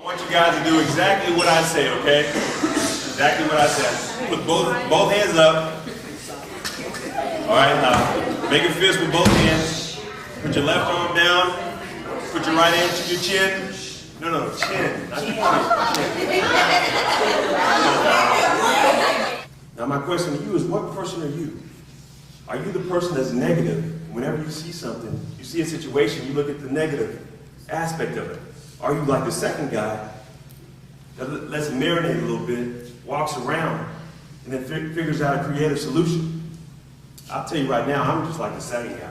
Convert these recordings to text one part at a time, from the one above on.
want you guys to do exactly what I say, okay? Exactly what I said. Put both hands up. All right, now make a fist with both hands. Put your left arm down. Put your right hand to your chin. No, chin. Not chin. Now my question to you is, what person are you? Are you the person that's negative? Whenever you see something, you see a situation, you look at the negative aspect of it. Are you like the second guy that lets it marinate a little bit, walks around, and then figures out a creative solution? I'll tell you right now, I'm just like the second guy.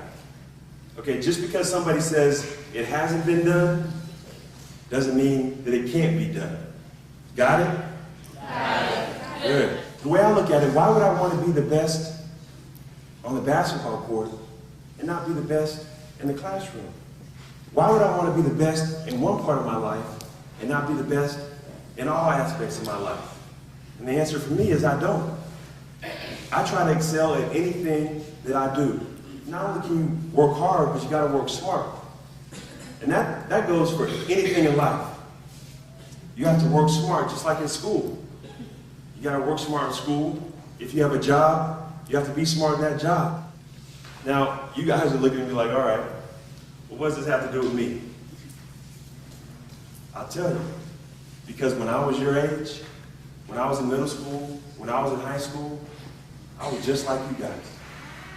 Okay, just because somebody says it hasn't been done, doesn't mean that it can't be done. Got it? Got it. Good. The way I look at it, why would I want to be the best on the basketball court and not be the best in the classroom? Why would I want to be the best in one part of my life and not be the best in all aspects of my life? And the answer for me is I don't. I try to excel at anything that I do. Not only can you work hard, but you got to work smart. And that goes for anything in life. You have to work smart, just like in school. You got to work smart in school. If you have a job, you have to be smart in that job. Now, you guys are looking at me like, all right, well, what does this have to do with me? I'll tell you. Because when I was your age, when I was in middle school, when I was in high school, I was just like you guys.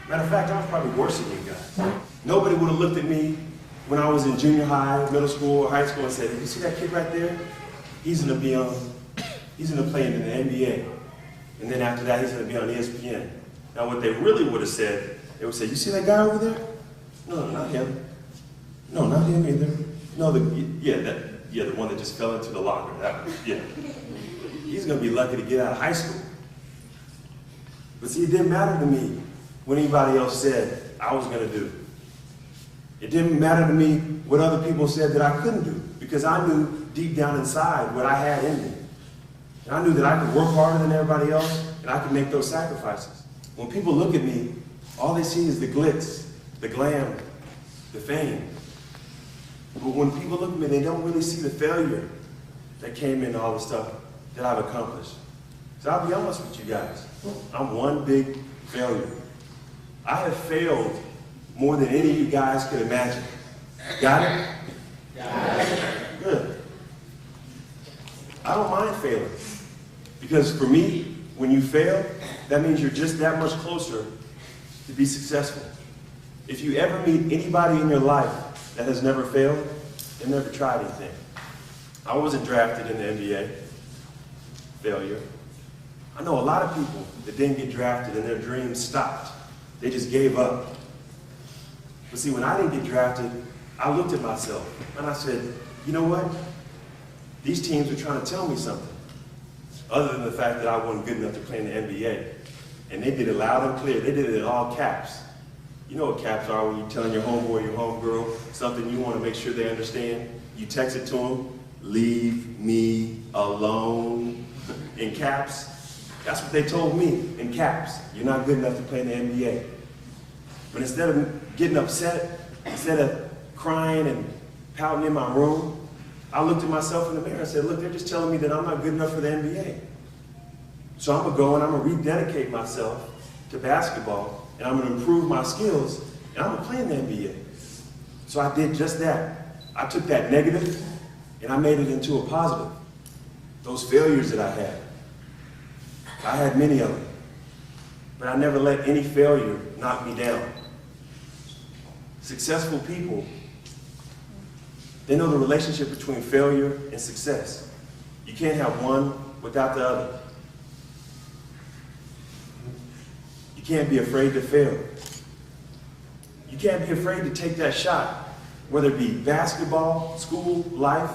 Matter of fact, I was probably worse than you guys. Nobody would have looked at me when I was in junior high, middle school, or high school and said, you see that kid right there? He's going to play in the NBA. And then after that, he's going to be on ESPN. Now, what they really would have said, they would say, you see that guy over there? No, not him. No, not him either. No, the one that just fell into the locker. He's going to be lucky to get out of high school. But see, it didn't matter to me what anybody else said I was going to do. It didn't matter to me what other people said that I couldn't do, because I knew deep down inside what I had in me. And I knew that I could work harder than everybody else, and I could make those sacrifices. When people look at me, all they see is the glitz, the glam, the fame. But when people look at me, they don't really see the failure that came into all the stuff that I've accomplished. So I'll be honest with you guys. I'm one big failure. I have failed more than any of you guys could imagine. Got it? Got it. Good. I don't mind failing. Because for me, when you fail, that means you're just that much closer to be successful. If you ever meet anybody in your life that has never failed, they've never tried anything. I wasn't drafted in the NBA. Failure. I know a lot of people that didn't get drafted and their dreams stopped. They just gave up. But see, when I didn't get drafted, I looked at myself and I said, you know what? These teams are trying to tell me something, other than the fact that I wasn't good enough to play in the NBA. And they did it loud and clear. They did it in all caps. You know what caps are when you're telling your homeboy, your homegirl, something you want to make sure they understand. You text it to them, leave me alone, in caps. That's what they told me, in caps. You're not good enough to play in the NBA. But instead of getting upset, instead of crying and pouting in my room, I looked at myself in the mirror and said, look, they're just telling me that I'm not good enough for the NBA. So I'm going to go and I'm going to rededicate myself to basketball, and I'm going to improve my skills, and I'm going to play in the NBA. So I did just that. I took that negative, and I made it into a positive. Those failures that I had many of them. But I never let any failure knock me down. Successful people, they know the relationship between failure and success. You can't have one without the other. You can't be afraid to fail. You can't be afraid to take that shot, whether it be basketball, school, life.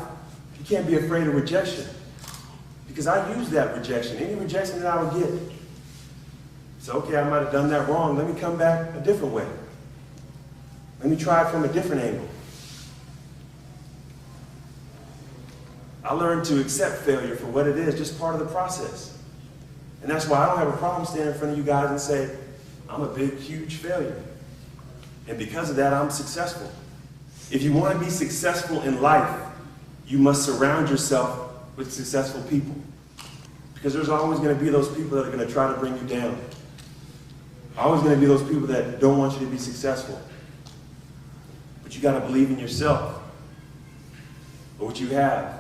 You can't be afraid of rejection. Because I use that rejection, any rejection that I would get. So, okay, I might have done that wrong. Let me come back a different way. Let me try it from a different angle. I learned to accept failure for what it is, just part of the process. And that's why I don't have a problem standing in front of you guys and say, I'm a big, huge failure. And because of that, I'm successful. If you want to be successful in life, you must surround yourself with successful people. Because there's always going to be those people that are going to try to bring you down. Always going to be those people that don't want you to be successful. But you got to believe in yourself, or what you have,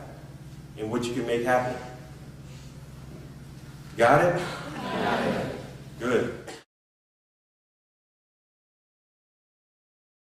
and what you can make happen. Got it? Got it. Good.